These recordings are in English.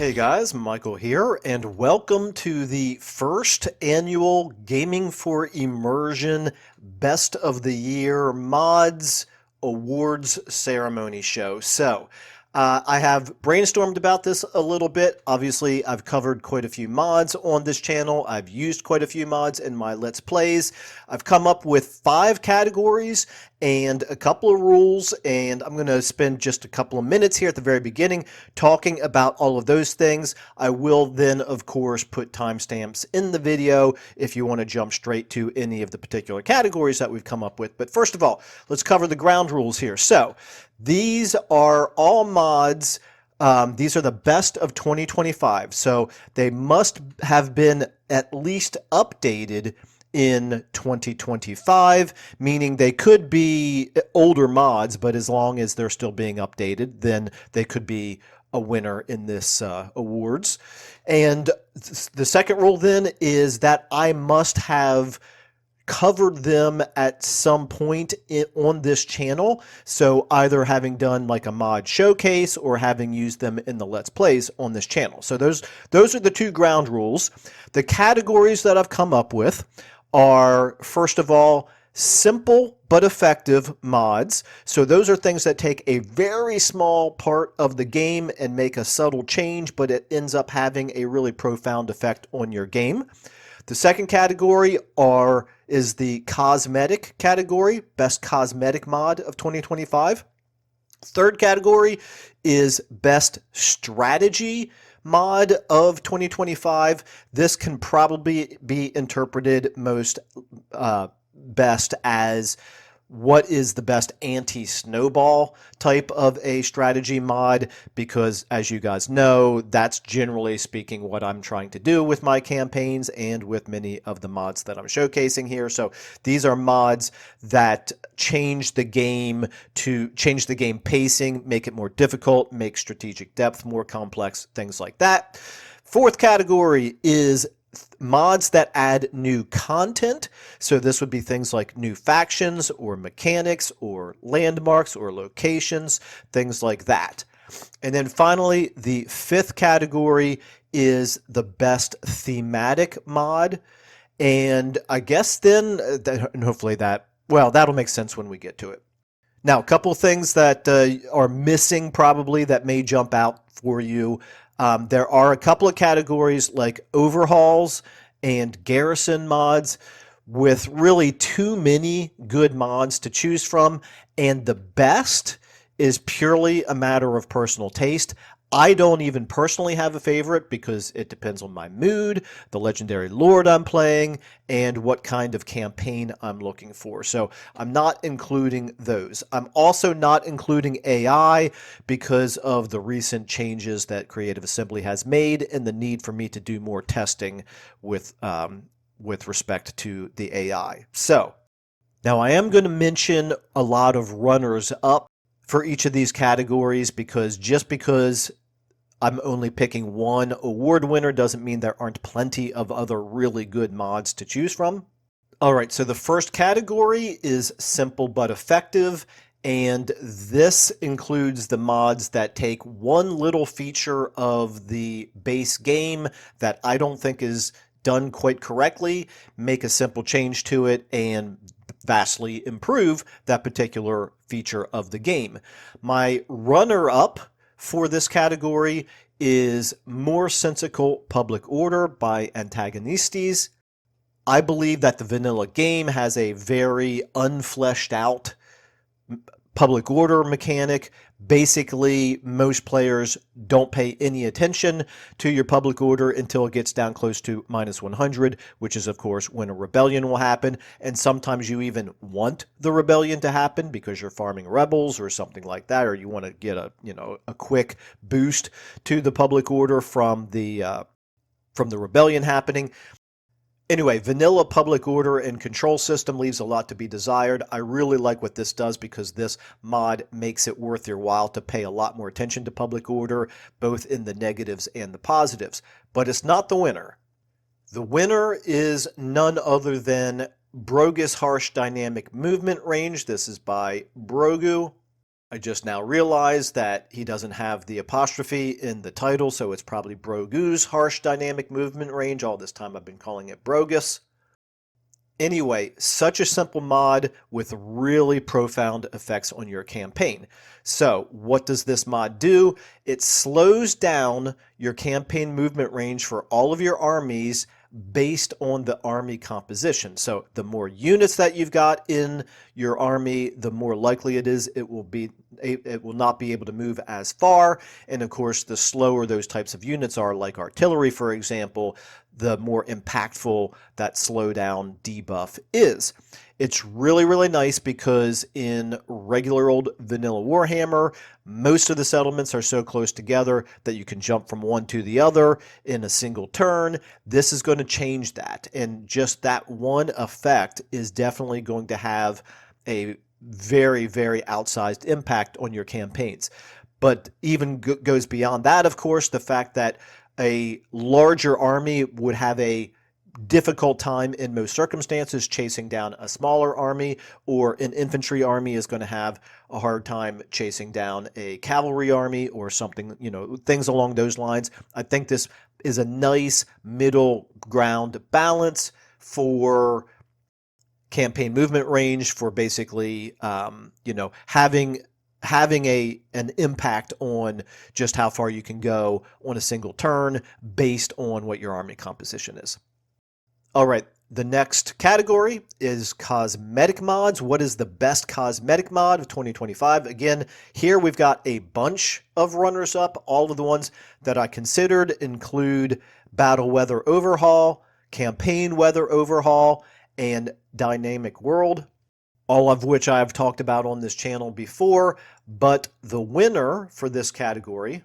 Hey guys, Michael here, and welcome to the first annual Gaming for Immersion Best of the Year Mods Awards Ceremony show. I have brainstormed about this a little bit. Obviously, I've covered quite a few mods on this channel. I've used quite a few mods in my Let's Plays. I've come up with 5 categories and a couple of rules, and I'm going to spend just a couple of minutes here at the very beginning talking about all of those things. I will then, of course, put timestamps in the video if you want to jump straight to any of the particular categories that we've come up with. But first of all, let's cover the ground rules here. So these are all mods. These are the best of 2025. So they must have been at least updated in 2025, meaning they could be older mods, but as long as they're still being updated, then they could be a winner in this awards. And the second rule then is that I must have covered them at some point on this channel, so either having done like a mod showcase or having used them in the Let's Plays on this channel. So those are the 2 ground rules. The categories that I've come up with are, first of all, simple but effective mods. So those are things that take a very small part of the game and make a subtle change, but it ends up having a really profound effect on your game. The second category is the cosmetic category, best cosmetic mod of 2025. Third category is best strategy mod of 2025. This can probably be interpreted most best as what is the best anti-snowball type of a strategy mod, because as you guys know, that's generally speaking what I'm trying to do with my campaigns and with many of the mods that I'm showcasing here. So these are mods that change the game pacing, make it more difficult, make strategic depth more complex, things like that. Fourth category is mods that add new content. So this would be things like new factions or mechanics or landmarks or locations, things like that. And then finally, the 5th category is the best thematic mod. And I guess then, and hopefully that'll make sense when we get to it. Now, a couple things that are missing probably that may jump out for you. There are a couple of categories like overhauls and garrison mods with really too many good mods to choose from, and the best is purely a matter of personal taste. I don't even personally have a favorite because it depends on my mood, the legendary lord I'm playing, and what kind of campaign I'm looking for. So I'm not including those. I'm also not including AI because of the recent changes that Creative Assembly has made and the need for me to do more testing with respect to the AI. So now I am going to mention a lot of runners up for each of these categories, because just because I'm only picking one award winner doesn't mean there aren't plenty of other really good mods to choose from. All right, so the first category is simple but effective, and this includes the mods that take one little feature of the base game that I don't think is done quite correctly, make a simple change to it, and vastly improve that particular feature of the game. My runner-up for this category is More Sensical Public Order by Antagonistes. I believe that the vanilla game has a very unfleshed out public order mechanic. Basically, most players don't pay any attention to your public order until it gets down close to -100, which is, of course, when a rebellion will happen. And sometimes you even want the rebellion to happen because you're farming rebels or something like that, or you want to get a quick boost to the public order from the rebellion happening. Anyway, vanilla public order and control system leaves a lot to be desired. I really like what this does because this mod makes it worth your while to pay a lot more attention to public order, both in the negatives and the positives. But it's not the winner. The winner is none other than Brogu's Harsh Dynamic Movement Range. This is by Brogu. I just now realized that he doesn't have the apostrophe in the title, so it's probably Brogu's harsh dynamic movement range. All this time I've been calling it Brogus. Anyway, such a simple mod with really profound effects on your campaign. So what does this mod do? It slows down your campaign movement range for all of your armies based on the army composition. So the more units that you've got in your army, the more likely it is it will not be able to move as far. And of course, the slower those types of units are, like artillery, for example, the more impactful that slowdown debuff is. It's really, really nice because in regular old vanilla Warhammer, most of the settlements are so close together that you can jump from one to the other in a single turn. This is going to change that, and just that one effect is definitely going to have a very, very outsized impact on your campaigns. But even goes beyond that, of course, the fact that a larger army would have a difficult time in most circumstances chasing down a smaller army, or an infantry army is going to have a hard time chasing down a cavalry army or something, things along those lines. I think this is a nice middle ground balance for campaign movement range, for basically, having an impact on just how far you can go on a single turn based on what your army composition is. All right, the next category is cosmetic mods. What is the best cosmetic mod of 2025? Again, here we've got a bunch of runners-up. All of the ones that I considered include Battle Weather Overhaul, Campaign Weather Overhaul, and Dynamic World, all of which I've talked about on this channel before. But the winner for this category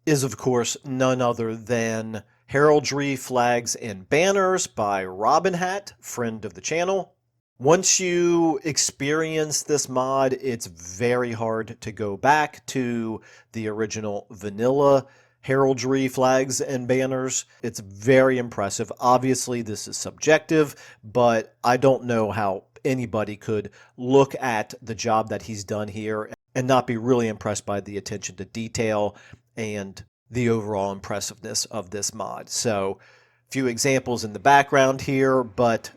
is, of course, none other than Heraldry, Flags, and Banners by Robin Hat, friend of the channel. Once you experience this mod, it's very hard to go back to the original vanilla Heraldry, Flags, and Banners. It's very impressive. Obviously, this is subjective, but I don't know how anybody could look at the job that he's done here and not be really impressed by the attention to detail and the overall impressiveness of this mod. So, a few examples in the background here, but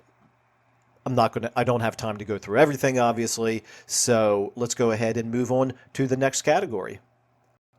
I don't have time to go through everything, obviously. So let's go ahead and move on to the next category.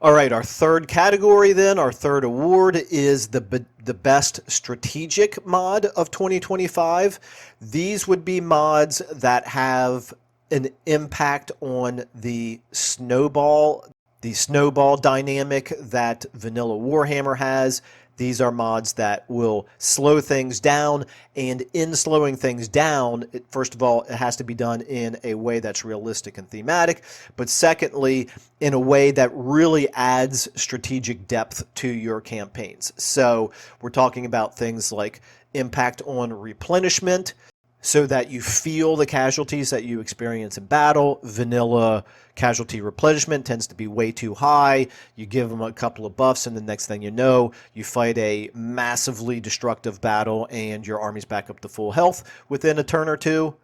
All right, our third category then, our third award is the best strategic mod of 2025. These would be mods that have an impact on the snowball dynamic that vanilla Warhammer has. These are mods that will slow things down, and in slowing things down, first of all, it has to be done in a way that's realistic and thematic, but secondly, in a way that really adds strategic depth to your campaigns. So we're talking about things like impact on replenishment, so that you feel the casualties that you experience in battle. Vanilla casualty replenishment tends to be way too high. You give them a couple of buffs, and the next thing you know, you fight a massively destructive battle, and your army's back up to full health within a turn or two.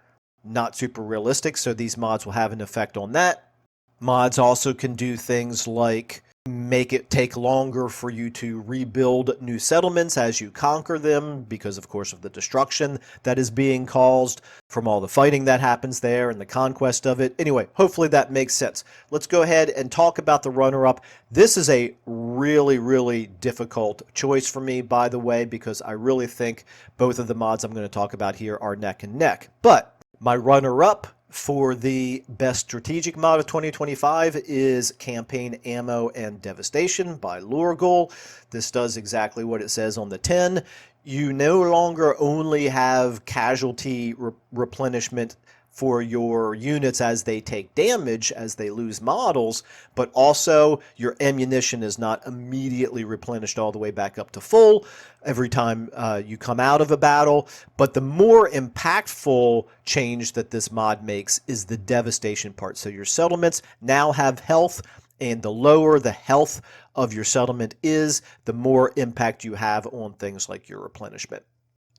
Not super realistic, so these mods will have an effect on that. Mods also can do things like make it take longer for you to rebuild new settlements as you conquer them, because of course of the destruction that is being caused from all the fighting that happens there and the conquest of it. Anyway, hopefully that makes sense. Let's go ahead and talk about the runner-up. This is a really, really difficult choice for me, by the way, because I really think both of the mods I'm going to talk about here are neck and neck. But my runner-up for the best strategic mod of 2025 is Campaign Ammo and Devastation by Lurgul. This does exactly what it says on the tin. You no longer only have casualty replenishment for your units as they take damage, as they lose models, but also your ammunition is not immediately replenished all the way back up to full every time you come out of a battle. But the more impactful change that this mod makes is the devastation part. So your settlements now have health, and the lower the health of your settlement is, the more impact you have on things like your replenishment.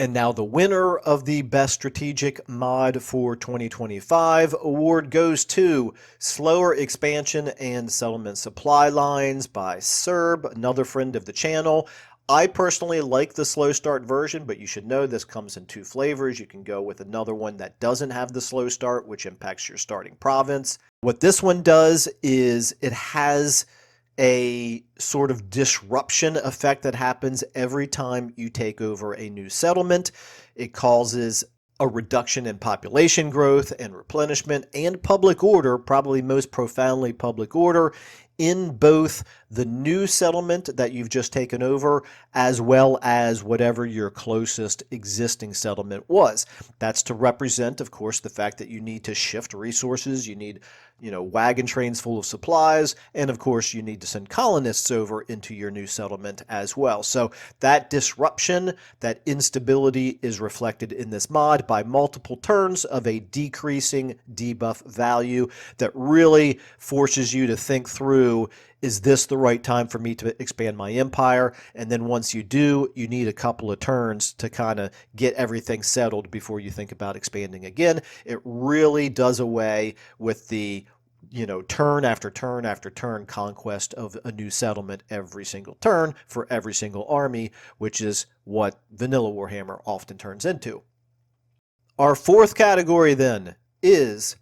And now the winner of the Best Strategic Mod for 2025 award goes to Slower Expansion and Settlement Supply Lines by Serb, another friend of the channel. I personally like the slow start version, but you should know this comes in two flavors. You can go with another one that doesn't have the slow start, which impacts your starting province. What this one does is it has a sort of disruption effect that happens every time you take over a new settlement. It causes a reduction in population growth and replenishment and public order, probably most profoundly public order, in both the new settlement that you've just taken over as well as whatever your closest existing settlement was. That's to represent, of course, the fact that you need to shift resources, you need wagon trains full of supplies, and of course you need to send colonists over into your new settlement as well. So that disruption, that instability is reflected in this mod by multiple turns of a decreasing debuff value that really forces you to think through, is this the right time for me to expand my empire? And then once you do, you need a couple of turns to kind of get everything settled before you think about expanding again. It really does away with the turn after turn after turn conquest of a new settlement every single turn for every single army, which is what vanilla Warhammer often turns into. Our fourth category then is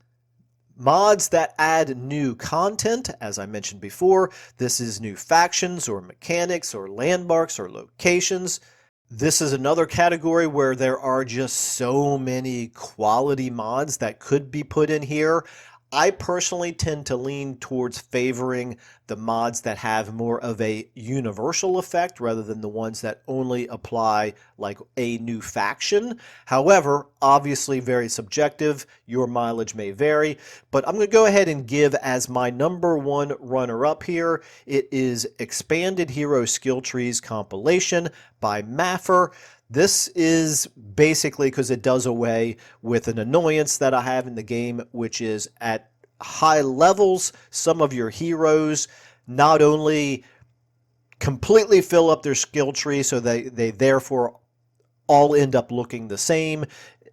mods that add new content. As I mentioned before, this is new factions or mechanics or landmarks or locations. This is another category where there are just so many quality mods that could be put in here. I personally tend to lean towards favoring the mods that have more of a universal effect rather than the ones that only apply like a new faction. However, obviously very subjective, your mileage may vary, but I'm going to go ahead and give as my number one runner-up here. It is Expanded Hero Skill Trees Compilation by Maffer. This is basically because it does away with an annoyance that I have in the game, which is at high levels, some of your heroes not only completely fill up their skill tree, so they therefore all end up looking the same.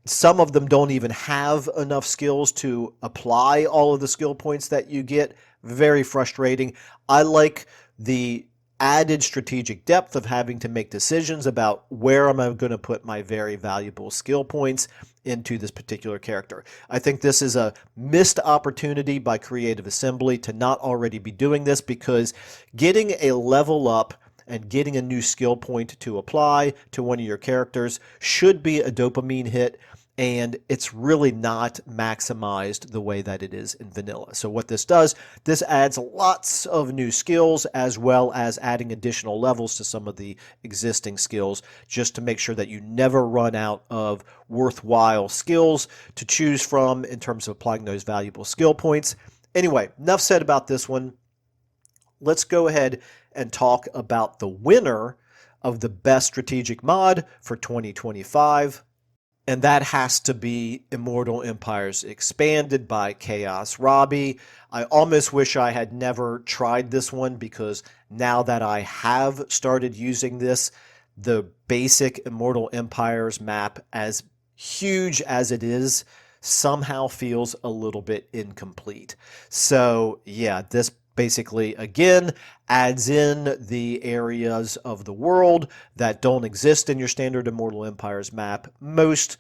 Some of them don't even have enough skills to apply all of the skill points that you get. Very frustrating. I like the added strategic depth of having to make decisions about where am I going to put my very valuable skill points into this particular character. I think this is a missed opportunity by Creative Assembly to not already be doing this, because getting a level up and getting a new skill point to apply to one of your characters should be a dopamine hit, and it's really not maximized the way that it is in vanilla. So what this does, this adds lots of new skills as well as adding additional levels to some of the existing skills, just to make sure that you never run out of worthwhile skills to choose from in terms of applying those valuable skill points. Anyway, enough said about this one. Let's go ahead and talk about the winner of the Best Strategic Mod for 2025. And that has to be Immortal Empires Expanded by Chaos Robbie. I almost wish I had never tried this one, because now that I have started using this, the basic Immortal Empires map, as huge as it is, somehow feels a little bit incomplete. So yeah, this basically, again, adds in the areas of the world that don't exist in your standard Immortal Empires map, most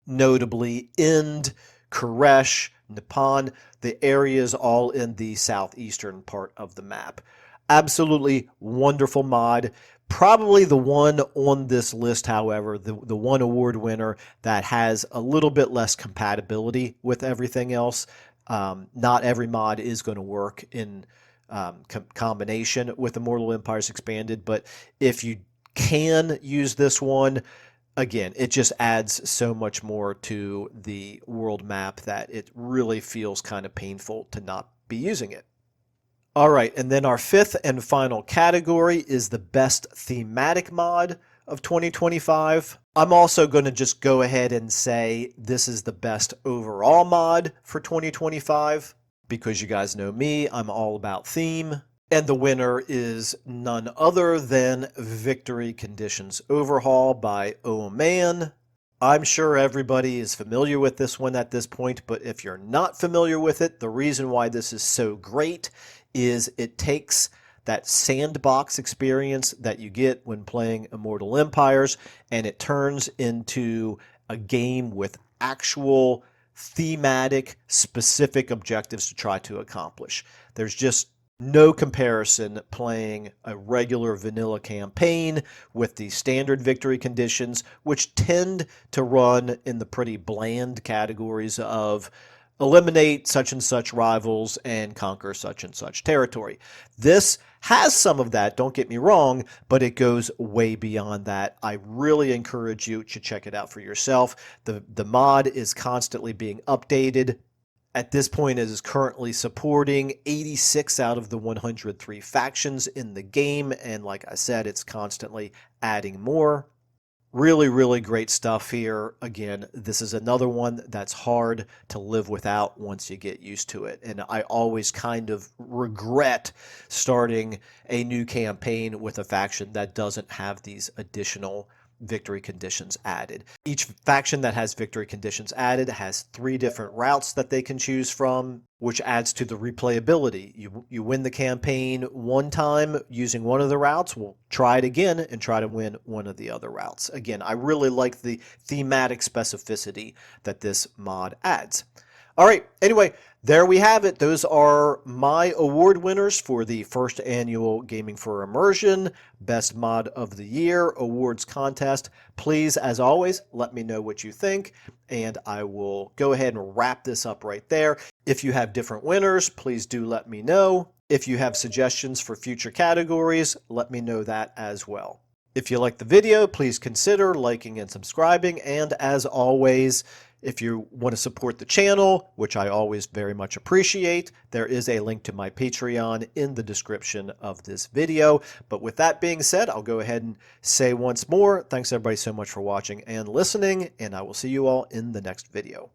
notably Ind, Koresh, Nippon, the areas all in the southeastern part of the map. Absolutely wonderful mod. Probably the one on this list, however, the one award winner that has a little bit less compatibility with everything else. Not every mod is going to work in combination with Immortal Empires Expanded, but if you can use this one, again, it just adds so much more to the world map that it really feels kind of painful to not be using it. All right, and then our fifth and final category is the Best Thematic Mod of 2025. I'm also going to just go ahead and say this is the best overall mod for 2025. Because you guys know me, I'm all about theme. And the winner is none other than Victory Conditions Overhaul by Oh Man. I'm sure everybody is familiar with this one at this point, but if you're not familiar with it, the reason why this is so great is it takes that sandbox experience that you get when playing Immortal Empires and it turns into a game with actual thematic, specific objectives to try to accomplish. There's just no comparison playing a regular vanilla campaign with the standard victory conditions, which tend to run in the pretty bland categories of eliminate such and such rivals and conquer such and such territory. This has some of that, don't get me wrong, but it goes way beyond that. I really encourage you to check it out for yourself. The mod is constantly being updated. At this point, it is currently supporting 86 out of the 103 factions in the game, and like I said, it's constantly adding more. Really, really great stuff here. Again, this is another one that's hard to live without once you get used to it. And I always kind of regret starting a new campaign with a faction that doesn't have these additional victory conditions added. Each faction that has victory conditions added has 3 different routes that they can choose from, which adds to the replayability. You win the campaign one time using one of the routes, we'll try it again and try to win one of the other routes. Again, I really like the thematic specificity that this mod adds. All right, anyway, there we have it. Those are my award winners for the first annual Gaming for Immersion Best Mod of the Year Awards contest. Please, as always, let me know what you think, and I will go ahead and wrap this up right there. If you have different winners, please do let me know. If you have suggestions for future categories, let me know that as well. If you like the video, please consider liking and subscribing, and as always, if you want to support the channel, which I always very much appreciate, there is a link to my Patreon in the description of this video. But with that being said, I'll go ahead and say once more, thanks everybody so much for watching and listening, and I will see you all in the next video.